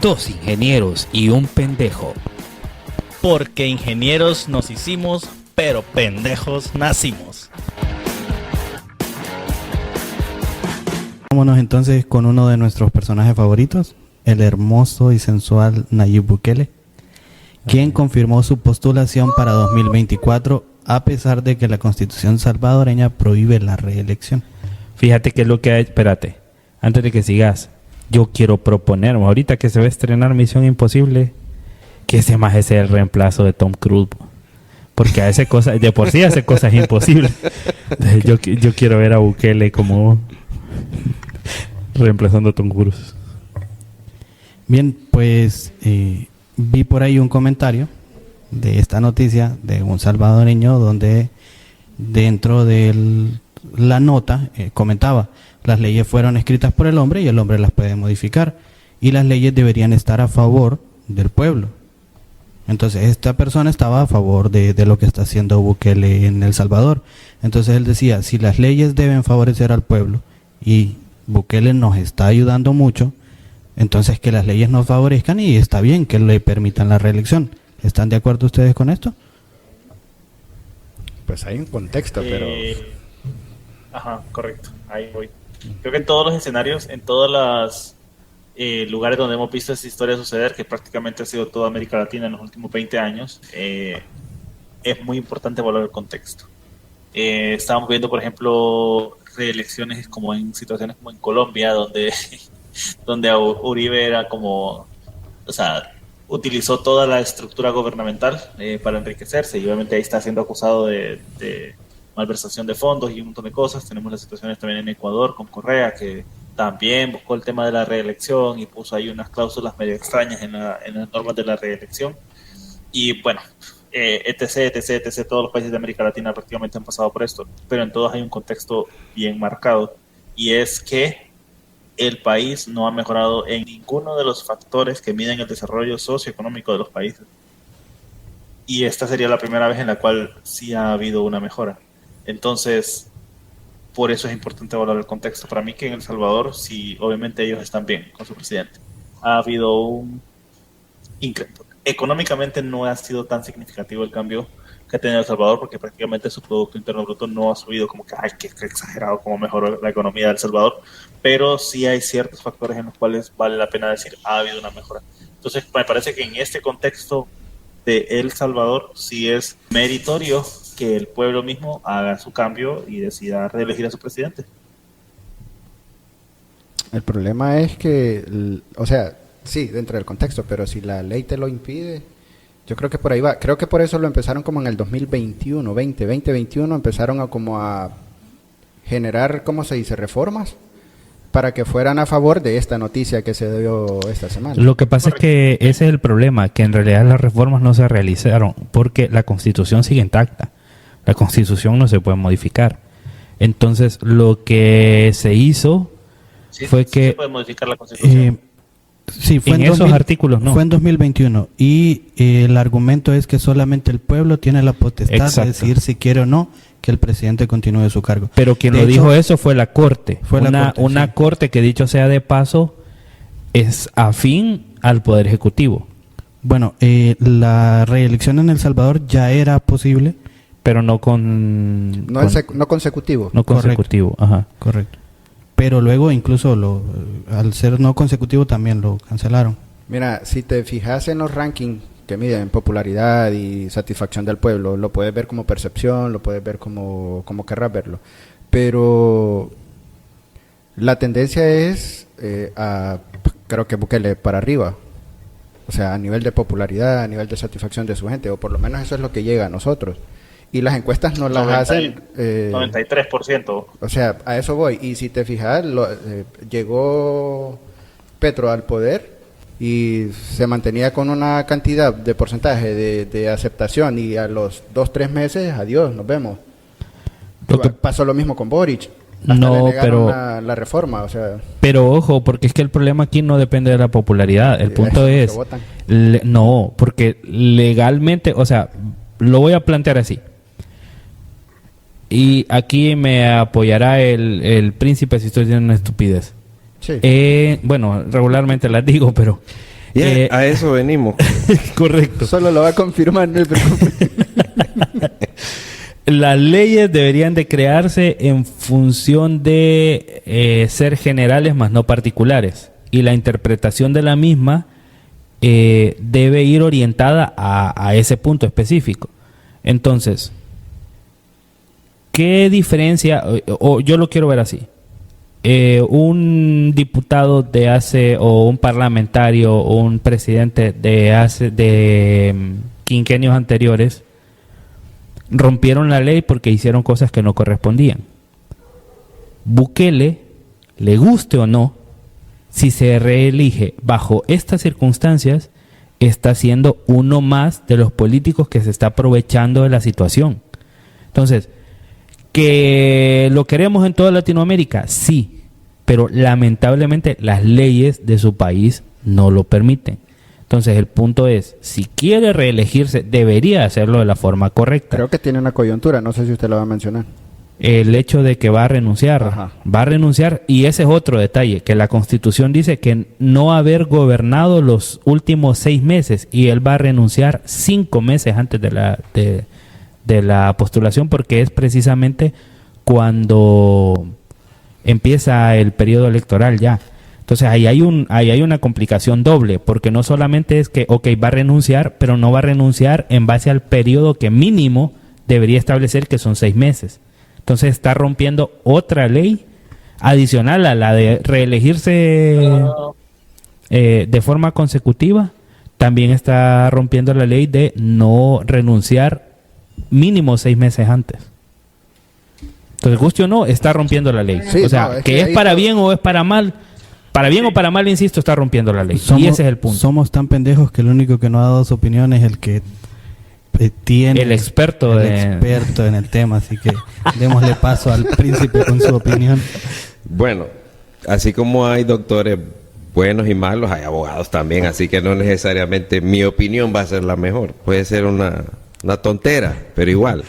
Dos ingenieros y un pendejo. Porque ingenieros nos hicimos, pero pendejos nacimos. Vámonos entonces con uno de nuestros personajes favoritos, el hermoso y sensual Nayib Bukele, quien confirmó su postulación para 2024 a pesar de que la Constitución salvadoreña prohíbe la reelección. Fíjate que es lo que hay. Espérate, antes de que sigas, yo quiero proponer, ahorita que se va a estrenar Misión Imposible, que ese maje sea el reemplazo de Tom Cruise. Porque hace cosas, de por sí hace cosas imposibles. Yo quiero ver a Bukele como reemplazando a Tom Cruise. Bien, pues vi por ahí un comentario de esta noticia de un salvadoreño donde dentro de la nota comentaba: las leyes fueron escritas por el hombre y el hombre las puede modificar y las leyes deberían estar a favor del pueblo. Entonces esta persona estaba a favor de lo que está haciendo Bukele en El Salvador. Entonces él decía, si las leyes deben favorecer al pueblo y Bukele nos está ayudando mucho, entonces que las leyes nos favorezcan y está bien que le permitan la reelección. ¿Están de acuerdo ustedes con esto? Pues hay un contexto, pero... Ajá, correcto, ahí voy. Creo que en todos los escenarios, en todos los lugares donde hemos visto esta historia suceder, que prácticamente ha sido toda América Latina en los últimos 20 años, es muy importante evaluar el contexto. Estábamos viendo, por ejemplo, reelecciones como en situaciones como en Colombia, donde Uribe era como, o sea, utilizó toda la estructura gubernamental para enriquecerse, y obviamente ahí está siendo acusado de malversación de fondos y un montón de cosas. Tenemos las situaciones también en Ecuador con Correa, que también buscó el tema de la reelección y puso ahí unas cláusulas medio extrañas en las normas de la reelección. Y bueno, etc. Todos los países de América Latina prácticamente han pasado por esto, pero en todos hay un contexto bien marcado, y es que el país no ha mejorado en ninguno de los factores que miden el desarrollo socioeconómico de los países. Y esta sería la primera vez en la cual sí ha habido una mejora. Entonces, por eso es importante evaluar el contexto. Para mí que en El Salvador, sí, obviamente ellos están bien con su presidente. Ha habido un... Económicamente no ha sido tan significativo el cambio que ha tenido El Salvador, porque prácticamente su Producto Interno Bruto no ha subido como que, ay, qué exagerado como mejoró la economía de El Salvador, pero sí hay ciertos factores en los cuales vale la pena decir, ha habido una mejora. Entonces, me parece que en este contexto de El Salvador sí es meritorio que el pueblo mismo haga su cambio y decida reelegir a su presidente. El problema es que, o sea, sí, dentro del contexto, pero si la ley te lo impide, yo creo que por ahí va. Creo que por eso lo empezaron como en el 2021, empezaron a generar, ¿cómo se dice?, reformas para que fueran a favor de esta noticia que se dio esta semana. Lo que pasa es que ese es el problema, que en realidad las reformas no se realizaron porque la Constitución sigue intacta. La Constitución no se puede modificar. Entonces, lo que se hizo fue que... se puede modificar la Constitución. Sí, fue en esos artículos, no. Fue en 2021 y el argumento es que solamente el pueblo tiene la potestad de decidir si quiere o no que el presidente continúe su cargo. Pero quien lo dijo eso fue la Corte. Fue una corte que, dicho sea de paso, es afín al Poder Ejecutivo. Bueno, la reelección en El Salvador ya era posible, pero no con... No consecutivo. No consecutivo, correcto, ajá. Correcto. Pero luego incluso al ser no consecutivo también lo cancelaron. Mira, si te fijas en los rankings que miden popularidad y satisfacción del pueblo, lo puedes ver como percepción, lo puedes ver como querrás verlo. Pero la tendencia es creo que Bukele para arriba. O sea, a nivel de popularidad, a nivel de satisfacción de su gente, o por lo menos eso es lo que llega a nosotros. Y las encuestas no las hacen... 93%. O sea, a eso voy. Y si te fijas, llegó Petro al poder y se mantenía con una cantidad de porcentaje de aceptación, y a los 2-3 meses, adiós, nos vemos. Pasó lo mismo con Boric. No, pero la reforma, o sea... Pero ojo, porque es que el problema aquí no depende de la popularidad. El punto es... No, porque legalmente, o sea, lo voy a plantear así. Y aquí me apoyará el príncipe si estoy diciendo una estupidez. Sí. Bueno, regularmente las digo, pero Y a eso venimos. Correcto. Solo lo va a confirmar, no se preocupe. Las leyes deberían de crearse en función de ser generales más no particulares. Y la interpretación de la misma debe ir orientada a ese punto específico. Entonces, ¿qué diferencia? O yo lo quiero ver así. Un diputado de hace, o un parlamentario, o un presidente de quinquenios anteriores rompieron la ley porque hicieron cosas que no correspondían. Bukele, le guste o no, si se reelige bajo estas circunstancias, está siendo uno más de los políticos que se está aprovechando de la situación. Entonces, ¿que lo queremos en toda Latinoamérica? Sí, pero lamentablemente las leyes de su país no lo permiten. Entonces el punto es, si quiere reelegirse, debería hacerlo de la forma correcta. Creo que tiene una coyuntura, no sé si usted la va a mencionar. El hecho de que va a renunciar, Ajá. va a renunciar, y ese es otro detalle, que la Constitución dice que no haber gobernado los últimos 6 meses, y él va a renunciar 5 meses antes de la postulación, porque es precisamente cuando empieza el periodo electoral ya. Entonces ahí hay una complicación doble, porque no solamente es que, va a renunciar, pero no va a renunciar en base al periodo que mínimo debería establecer, que son 6 meses. Entonces está rompiendo otra ley adicional a la de reelegirse de forma consecutiva. También está rompiendo la ley de no renunciar mínimo 6 meses antes. Entonces, guste o no, está rompiendo la ley. Sí, o sea, no, es que que es ahí para todo- bien o es para mal. Para bien o para mal, insisto, está rompiendo la ley. Somos, y ese es el punto. Somos tan pendejos que el único que no ha dado su opinión es el que tiene El experto experto en el tema, así que démosle paso al príncipe con su opinión. Bueno, así como hay doctores buenos y malos, hay abogados también, así que no necesariamente mi opinión va a ser la mejor. Puede ser una tontera, pero igual.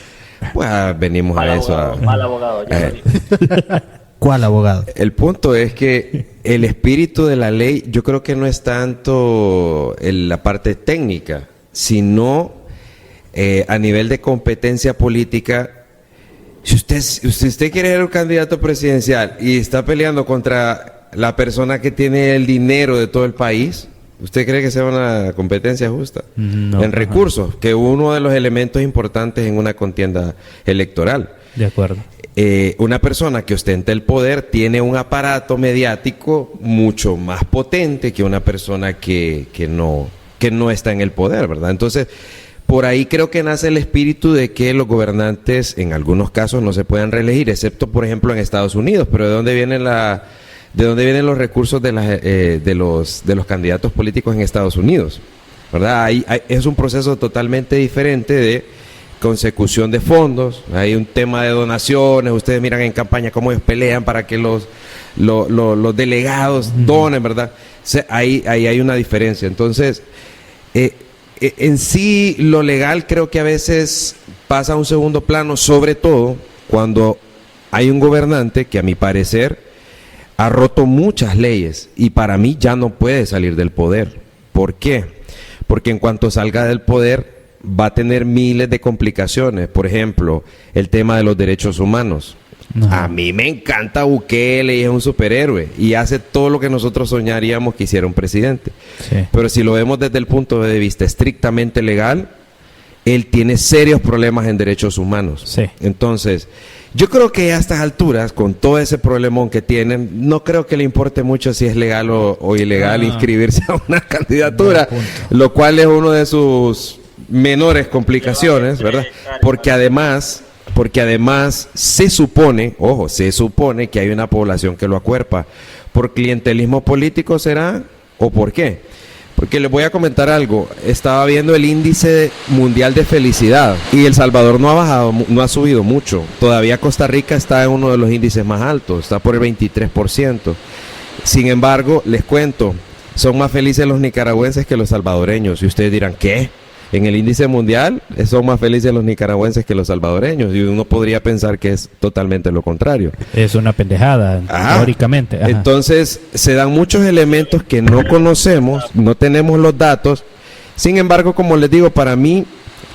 Pues venimos Mal a eso. abogado, mal abogado. Ya lo dije. ¿Cuál abogado? El punto es que el espíritu de la ley, yo creo que no es tanto en la parte técnica, sino a nivel de competencia política. Si usted quiere ser un candidato presidencial y está peleando contra la persona que tiene el dinero de todo el país, ¿usted cree que sea una competencia justa? No, en recursos, que uno de los elementos importantes en una contienda electoral. De acuerdo. Una persona que ostenta el poder tiene un aparato mediático mucho más potente que una persona que no está en el poder, ¿verdad? Entonces, por ahí creo que nace el espíritu de que los gobernantes en algunos casos no se puedan reelegir, excepto por ejemplo en Estados Unidos. Pero ¿de dónde vienen los recursos de los candidatos políticos en Estados Unidos? ¿Verdad? Es un proceso totalmente diferente de consecución de fondos. Hay un tema de donaciones. Ustedes miran en campaña cómo ellos pelean para que los delegados donen, ¿verdad? O sea, ahí hay una diferencia. Entonces, en sí, lo legal creo que a veces pasa a un segundo plano, sobre todo cuando hay un gobernante que a mi parecer ha roto muchas leyes y para mí ya no puede salir del poder. ¿Por qué? Porque en cuanto salga del poder va a tener miles de complicaciones. Por ejemplo, el tema de los derechos humanos. Ajá. A mí me encanta Bukele y es un superhéroe y hace todo lo que nosotros soñaríamos que hiciera un presidente. Sí. Pero si lo vemos desde el punto de vista estrictamente legal, él tiene serios problemas en derechos humanos. Sí. Entonces, yo creo que a estas alturas, con todo ese problemón que tienen, no creo que le importe mucho si es legal o ilegal inscribirse a una candidatura, lo cual es uno de sus menores complicaciones, ¿verdad? Porque además se supone que hay una población que lo acuerpa. ¿Por clientelismo político será? ¿O por qué? Porque les voy a comentar algo. Estaba viendo el índice mundial de felicidad y El Salvador no ha bajado, no ha subido mucho. Todavía Costa Rica está en uno de los índices más altos, está por el 23%. Sin embargo, les cuento, son más felices los nicaragüenses que los salvadoreños. Y ustedes dirán, ¿qué? en el índice mundial son más felices los nicaragüenses que los salvadoreños, y uno podría pensar que es totalmente lo contrario. Es una pendejada, teóricamente. Ajá. Entonces, se dan muchos elementos que no conocemos, no tenemos los datos. Sin embargo, como les digo, para mí,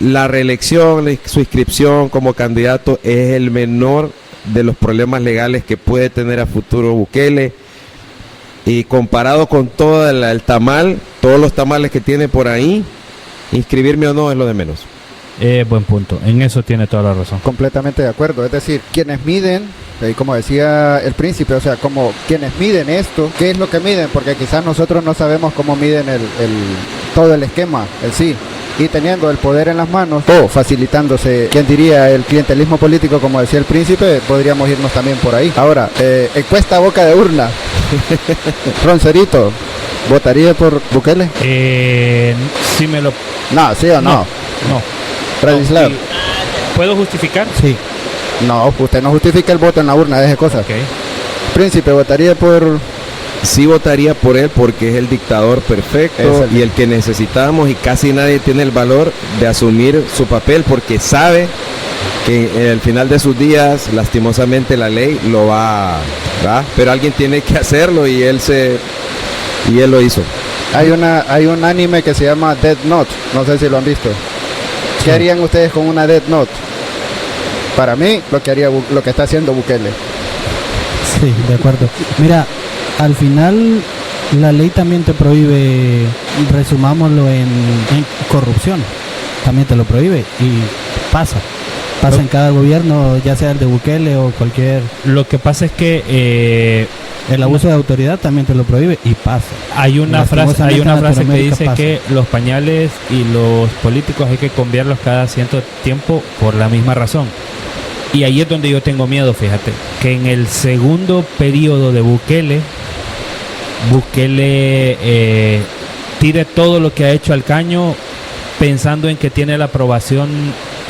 la reelección, su inscripción como candidato es el menor de los problemas legales que puede tener a futuro Bukele. Y comparado con todo el tamal, todos los tamales que tiene por ahí, inscribirme o no es lo de menos. Buen punto, en eso tiene toda la razón. Completamente de acuerdo, es decir, quienes miden, como decía el príncipe, o sea, como quienes miden esto, ¿qué es lo que miden? Porque quizás nosotros no sabemos cómo miden todo el esquema, el sí. Y teniendo el poder en las manos, o facilitándose, ¿quién diría? El clientelismo político, como decía el príncipe, podríamos irnos también por ahí. Ahora, encuesta a boca de urna. Roncerito, ¿votaría por Bukele? Sí me lo... No, ¿sí o no? No. Bradislav. No, sí. ¿Puedo justificar? Sí. No, usted no justifica el voto en la urna, deje cosas. Ok. Príncipe, ¿votaría por...? Sí votaría por él porque es el dictador perfecto y el que necesitamos, y casi nadie tiene el valor de asumir su papel porque sabe que al final de sus días, lastimosamente, la ley lo va, pero alguien tiene que hacerlo y él lo hizo. Hay un anime que se llama Death Note, no sé si lo han visto. ¿Qué harían ustedes con una Death Note? Para mí, lo que está haciendo Bukele. Sí, de acuerdo. Mira, al final la ley también te prohíbe, resumámoslo en corrupción, también te lo prohíbe y pasa en cada gobierno, ya sea el de Bukele o cualquier. Lo que pasa es que el abuso de autoridad también te lo prohíbe y pasa. Hay una frase que dice pasa. que los pañales y los políticos hay que cambiarlos cada cierto tiempo por la misma razón. Y ahí es donde yo tengo miedo, fíjate, que en el segundo periodo de Bukele tire todo lo que ha hecho al caño pensando en que tiene la aprobación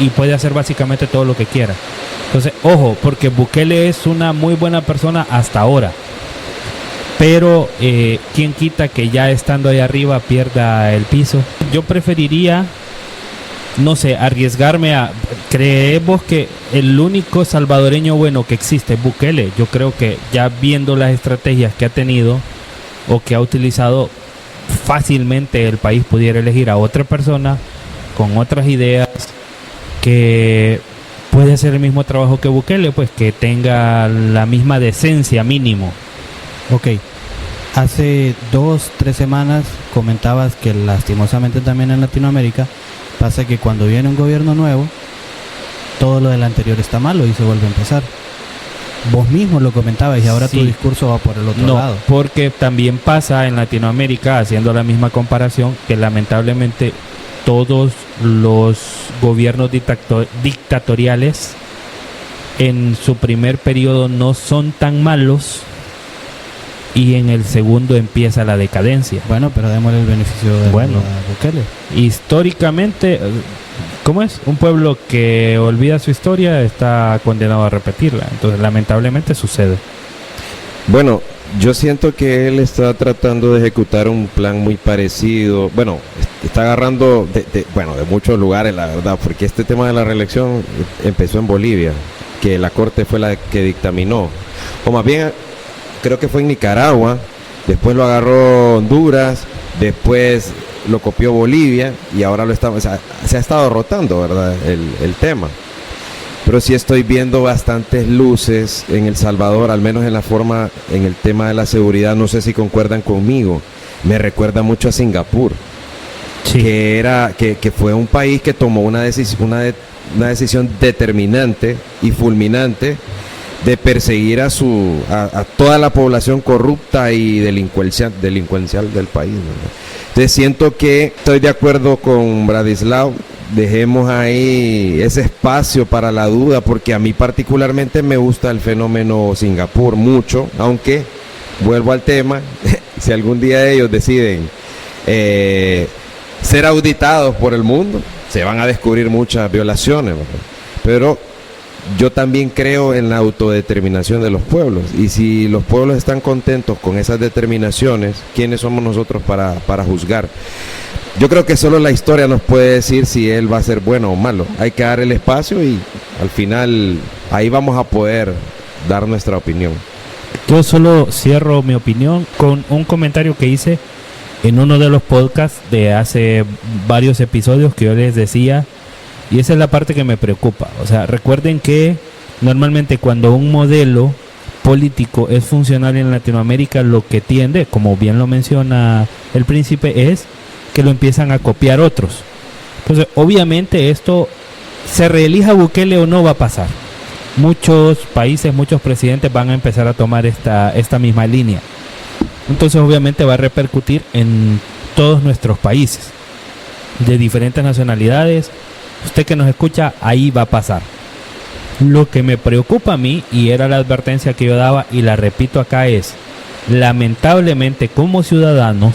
y puede hacer básicamente todo lo que quiera. Entonces, ojo, porque Bukele es una muy buena persona hasta ahora, pero ¿quién quita que ya estando ahí arriba pierda el piso? Yo preferiría, no sé, arriesgarme a... Creemos que el único salvadoreño bueno que existe es Bukele. Yo creo que ya viendo las estrategias que ha tenido o que ha utilizado, fácilmente el país pudiera elegir a otra persona con otras ideas que puede hacer el mismo trabajo que Bukele, pues que tenga la misma decencia mínimo. Ok, hace 2-3 semanas comentabas que lastimosamente también en Latinoamérica pasa que cuando viene un gobierno nuevo, todo lo del anterior está malo y se vuelve a empezar. Vos mismo lo comentabas y ahora Sí. tu discurso va por el otro lado. Porque también pasa en Latinoamérica, haciendo la misma comparación, que lamentablemente todos los gobiernos dictatoriales en su primer periodo no son tan malos y en el segundo empieza la decadencia. Bueno, pero démosle el beneficio de a Bukele. Históricamente, ¿cómo es? Un pueblo que olvida su historia está condenado a repetirla. Entonces, lamentablemente sucede. Bueno, yo siento que él está tratando de ejecutar un plan muy parecido. Bueno, está agarrando de muchos lugares, la verdad, porque este tema de la reelección empezó en Bolivia, que la corte fue la que dictaminó. O más bien, creo que fue en Nicaragua, después lo agarró Honduras, después lo copió Bolivia y ahora se ha estado rotando, ¿verdad? El tema. Pero sí estoy viendo bastantes luces en El Salvador, al menos en el tema de la seguridad. No sé si concuerdan conmigo. Me recuerda mucho a Singapur, Sí. que fue un país que tomó una decisión determinante y fulminante de perseguir a toda la población corrupta y delincuencial del país, ¿verdad? Entonces siento que estoy de acuerdo con Bradislav. Dejemos ahí ese espacio para la duda, porque a mí particularmente me gusta el fenómeno Singapur mucho, aunque vuelvo al tema, si algún día ellos deciden ser auditados por el mundo, se van a descubrir muchas violaciones, ¿verdad? Pero yo también creo en la autodeterminación de los pueblos, y si los pueblos están contentos con esas determinaciones, ¿quiénes somos nosotros para juzgar? Yo creo que solo la historia nos puede decir si él va a ser bueno o malo. Hay que dar el espacio y al final ahí vamos a poder dar nuestra opinión. Yo solo cierro mi opinión con un comentario que hice en uno de los podcasts de hace varios episodios que yo les decía, y esa es la parte que me preocupa. O sea, recuerden que normalmente cuando un modelo político es funcional en Latinoamérica, lo que tiende, como bien lo menciona el príncipe, es que lo empiezan a copiar otros. Entonces, obviamente esto, se reelija Bukele o no, va a pasar. Muchos países, muchos presidentes van a empezar a tomar esta misma línea. Entonces, obviamente va a repercutir en todos nuestros países de diferentes nacionalidades. Usted que nos escucha, ahí va a pasar. Lo que me preocupa a mí, y era la advertencia que yo daba y la repito acá, es lamentablemente como ciudadanos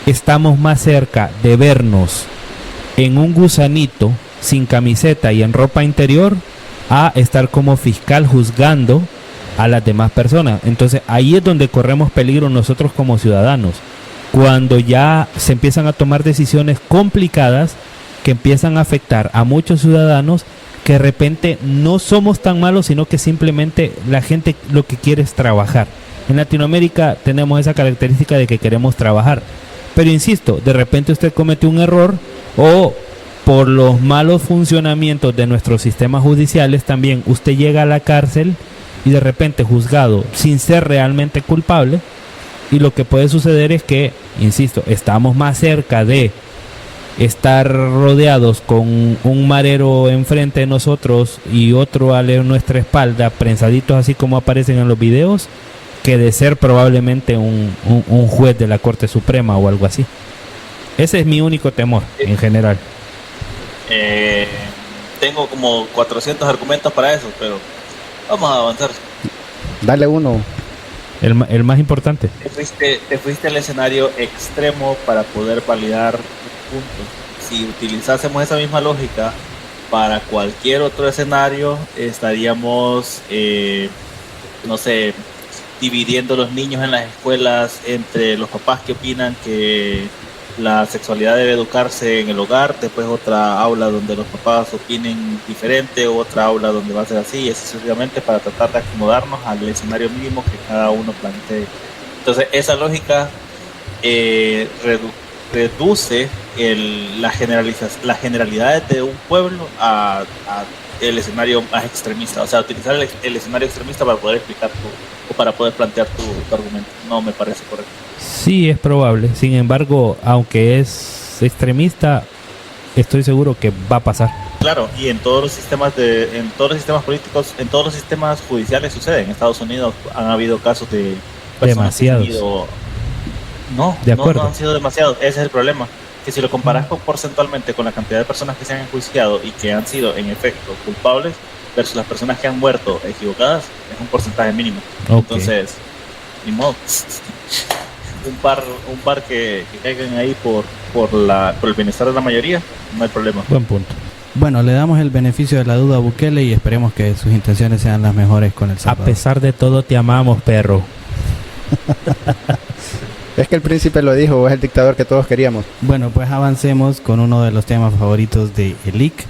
estamos más cerca de vernos en un gusanito sin camiseta y en ropa interior a estar como fiscal juzgando a las demás personas. Entonces ahí es donde corremos peligro nosotros como ciudadanos, cuando ya se empiezan a tomar decisiones complicadas que empiezan a afectar a muchos ciudadanos, que de repente no somos tan malos, sino que simplemente la gente lo que quiere es trabajar. En Latinoamérica tenemos esa característica de que queremos trabajar, pero insisto, de repente usted comete un error, o por los malos funcionamientos de nuestros sistemas judiciales también usted llega a la cárcel y de repente juzgado sin ser realmente culpable, y lo que puede suceder es que, insisto, estamos más cerca de estar rodeados con un marero enfrente de nosotros y otro a nuestra espalda, prensaditos así como aparecen en los videos, que de ser probablemente un juez de la Corte Suprema o algo así. Ese es mi único temor en general. Tengo como 400 argumentos para eso, pero vamos a avanzar. Dale uno. El más importante. Te fuiste al escenario extremo para poder validar tu punto. Si utilizásemos esa misma lógica para cualquier otro escenario, estaríamos, no sé, dividiendo los niños en las escuelas entre los papás que opinan que la sexualidad debe educarse en el hogar, después otra aula donde los papás opinen diferente, otra aula donde va a ser así, y así sucesivamente, para tratar de acomodarnos al escenario mínimo que cada uno plantee. Entonces esa lógica reduce las generalidades de un pueblo a el escenario más extremista, o sea, utilizar el escenario extremista para poder explicar o para poder plantear tu argumento. No me parece correcto. Sí, es probable. Sin embargo, aunque es extremista, estoy seguro que va a pasar. Claro, y en todos los sistemas políticos, en todos los sistemas judiciales sucede. En Estados Unidos han habido casos de demasiados. No han sido demasiados. Ese es el problema. Que si lo comparas porcentualmente con la cantidad de personas que se han enjuiciado y que han sido en efecto culpables versus las personas que han muerto equivocadas, es un porcentaje mínimo. Okay. Entonces, ni modo. un par que caigan ahí por el bienestar de la mayoría, no hay problema. Buen punto. Bueno, le damos el beneficio de la duda a Bukele y esperemos que sus intenciones sean las mejores con El Salvador. A pesar de todo, te amamos, perro. Es que el príncipe lo dijo, es el dictador que todos queríamos. Bueno, pues avancemos con uno de los temas favoritos de Elic.